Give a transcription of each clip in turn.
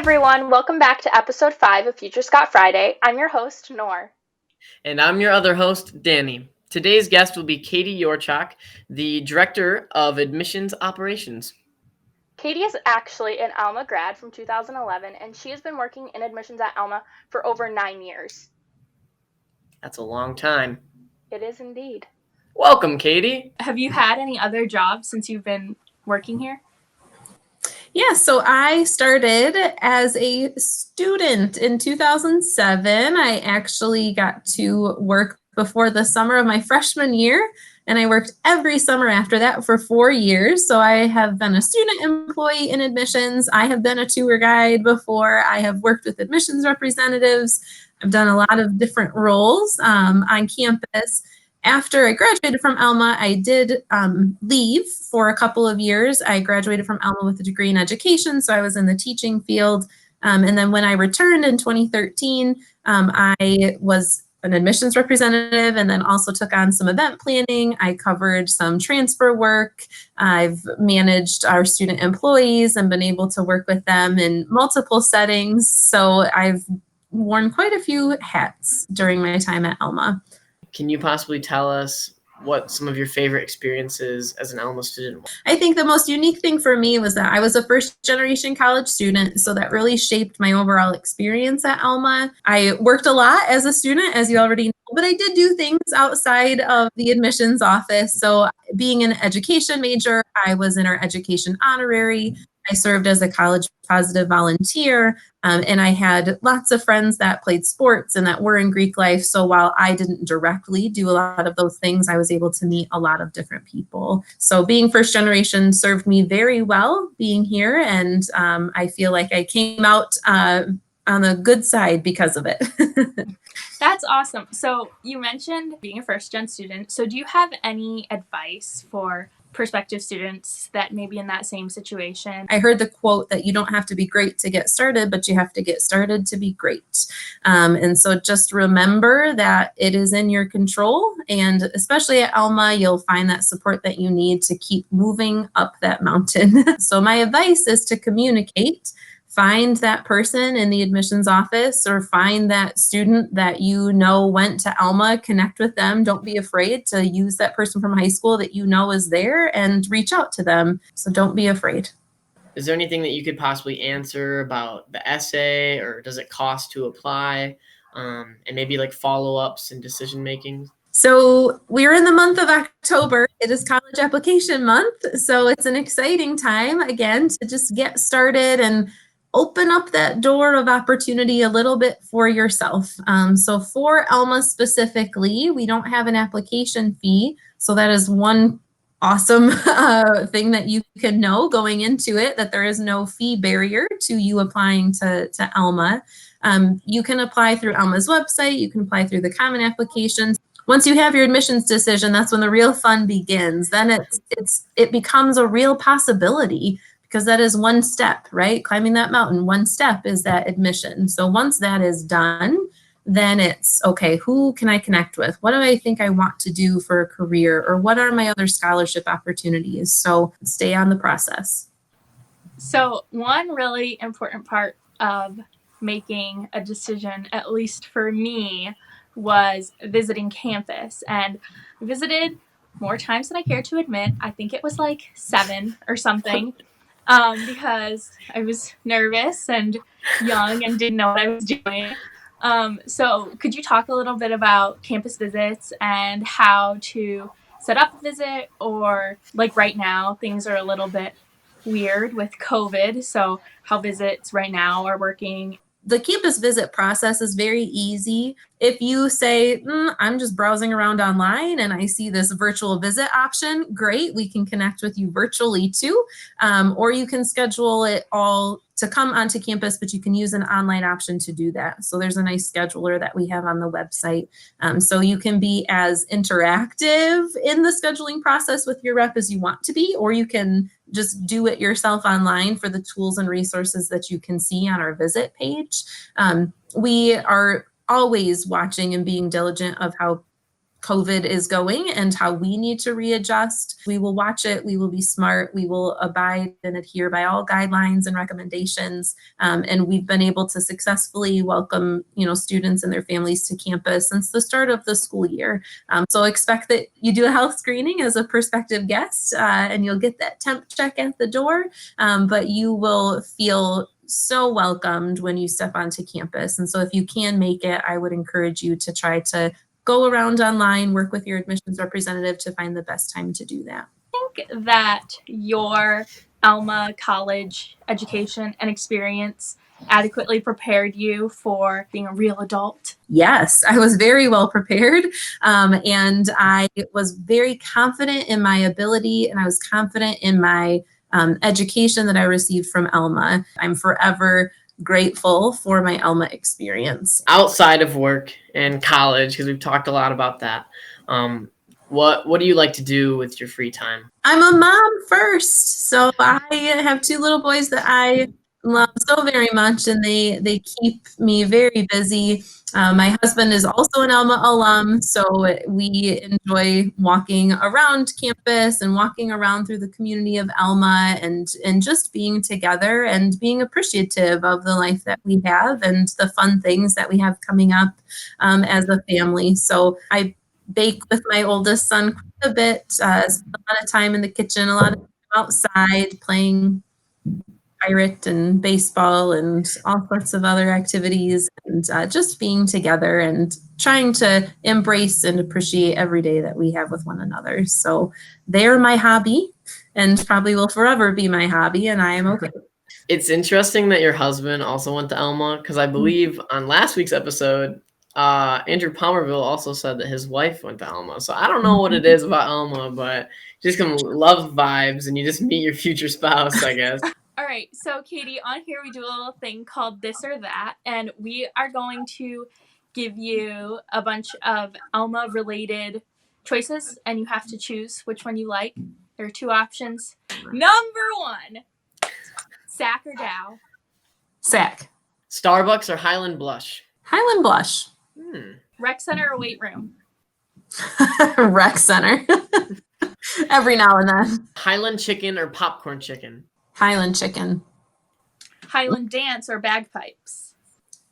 everyone, welcome back to episode 5 of Future Scot Friday. I'm your host, Nor. And I'm your other host, Danny. Today's guest will be Katie Yourchock, the Director of Admissions Operations. Katie is actually an Alma grad from 2011, and she has been working in admissions at Alma for over 9 years. That's a long time. It is indeed. Welcome, Katie. Have you had any other jobs since you've been working here? Yeah, so I started as a student in 2007. I actually got to work before the summer of my freshman year, and I worked every summer after that for 4 years. So I have been a student employee in admissions. I have been a tour guide before. I have worked with admissions representatives. I've done a lot of different roles on campus. After I graduated from Alma, I did leave for a couple of years. I graduated from Alma with a degree in education, so I was in the teaching field. And then when I returned in 2013, I was an admissions representative and then also took on some event planning. I covered some transfer work. I've managed our student employees and been able to work with them in multiple settings. So I've worn quite a few hats during my time at Alma. Can you possibly tell us what some of your favorite experiences as an Alma student were? I think the most unique thing for me was that I was a first-generation college student, so that really shaped my overall experience at Alma. I worked a lot as a student, as you already know, but I did do things outside of the admissions office. So being an education major, I was in our education honorary. I served as a college positive volunteer, and I had lots of friends that played sports and that were in Greek life. So while I didn't directly do a lot of those things, I was able to meet a lot of different people. So being first generation served me very well being here, and I feel like I came out on the good side because of it. That's awesome. So you mentioned being a first-gen student. So do you have any advice for prospective students that may be in that same situation? I heard the quote that you don't have to be great to get started, but you have to get started to be great. And so just remember that it is in your control. And especially at Alma, you'll find that support that you need to keep moving up that mountain. So my advice is to communicate. Find that person in the admissions office or find that student that you know went to Alma, connect with them. Don't be afraid to use that person from high school that you know is there and reach out to them. So don't be afraid. Is there anything that you could possibly answer about the essay, or does it cost to apply? And maybe like follow-ups and decision-making? So we're in the month of October. It is college application month. So it's an exciting time, again, to just get started and open up that door of opportunity a little bit for yourself. So for Alma specifically, we don't have an application fee. So that is one awesome thing that you can know going into it, that there is no fee barrier to you applying to Alma. You can apply through Alma's website. You can apply through the common applications. Once you have your admissions decision, that's when the real fun begins. Then it becomes a real possibility, because that is one step, right? Climbing that mountain, one step is that admission. So once that is done, then it's, okay, who can I connect with? What do I think I want to do for a career? Or what are my other scholarship opportunities? So stay on the process. So one really important part of making a decision, at least for me, was visiting campus. And I visited more times than I care to admit. I think it was like 7 or something. Because I was nervous and young and didn't know what I was doing. So could you talk a little bit about campus visits and how to set up a visit? Or like right now, things are a little bit weird with COVID. So how visits right now are working. The campus visit process is very easy. If you say, I'm just browsing around online and I see this virtual visit option, great, we can connect with you virtually too. Or you can schedule it all to come onto campus, but you can use an online option to do that. So there's a nice scheduler that we have on the website. So you can be as interactive in the scheduling process with your rep as you want to be, or you can just do it yourself online for the tools and resources that you can see on our visit page. We are always watching and being diligent of how COVID is going and how we need to readjust. We will watch it. We will be smart. We will abide and adhere by all guidelines and recommendations. And we've been able to successfully welcome, students and their families to campus since the start of the school year. So expect that you do a health screening as a prospective guest, and you'll get that temp check at the door. But you will feel so welcomed when you step onto campus. And so if you can make it, I would encourage you to try to go around online, work with your admissions representative to find the best time to do that. I think that your Alma College education and experience adequately prepared you for being a real adult. Yes, I was very well prepared, and I was very confident in my ability, and I was confident in my education that I received from Alma. I'm forever grateful for my Alma experience. Outside of work and college, because we've talked a lot about that, what do you like to do with your free time? I'm a mom first, so I have 2 little boys that I love so very much, and they keep me very busy. My husband is also an Alma alum, so we enjoy walking around campus and walking around through the community of Alma and just being together and being appreciative of the life that we have and the fun things that we have coming up as a family. So I bake with my oldest son quite a bit, spend a lot of time in the kitchen, a lot of time outside playing pirate and baseball and all sorts of other activities, and just being together and trying to embrace and appreciate every day that we have with one another. So they're my hobby and probably will forever be my hobby, and I am okay. It's interesting that your husband also went to Alma, because I believe on last week's episode, Andrew Palmerville also said that his wife went to Alma. So I don't know what it is about Alma, but just some love vibes, and you just meet your future spouse, I guess. All right, so Katie, on here we do a little thing called This or That, and we are going to give you a bunch of Alma-related choices, and you have to choose which one you like. There are 2 options. Number 1, Sac or Dow? Sac. Starbucks or Highland Blush? Highland Blush. Rec Center or weight room? Rec Center. Every now and then. Highland chicken or popcorn chicken? Highland chicken. Highland dance or bagpipes?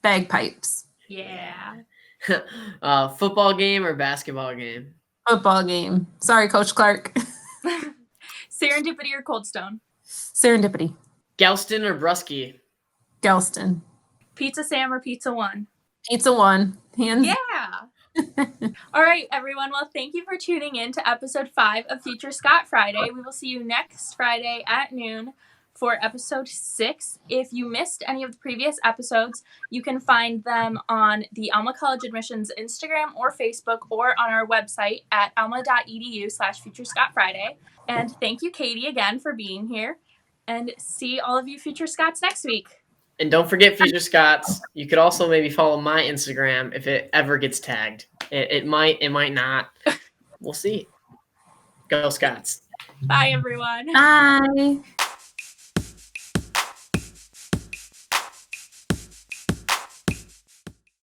Bagpipes. Yeah. Football game or basketball game? Football game. Sorry, Coach Clark. Serendipity or Cold Stone? Serendipity. Galston or Brusky? Galston. Pizza Sam or Pizza One? Pizza One. Hands. Yeah. All right, everyone. Well, thank you for tuning in to episode 5 of Future Scot Friday. We will see you next Friday at noon for episode 6. If you missed any of the previous episodes, you can find them on the Alma College Admissions Instagram or Facebook, or on our website at alma.edu/FutureScotFriday. And thank you, Katie, again for being here. And see all of you Future Scots next week. And don't forget, Future Scots, you could also maybe follow my Instagram if it ever gets tagged. It might not. We'll see. Go Scots. Bye, everyone. Bye.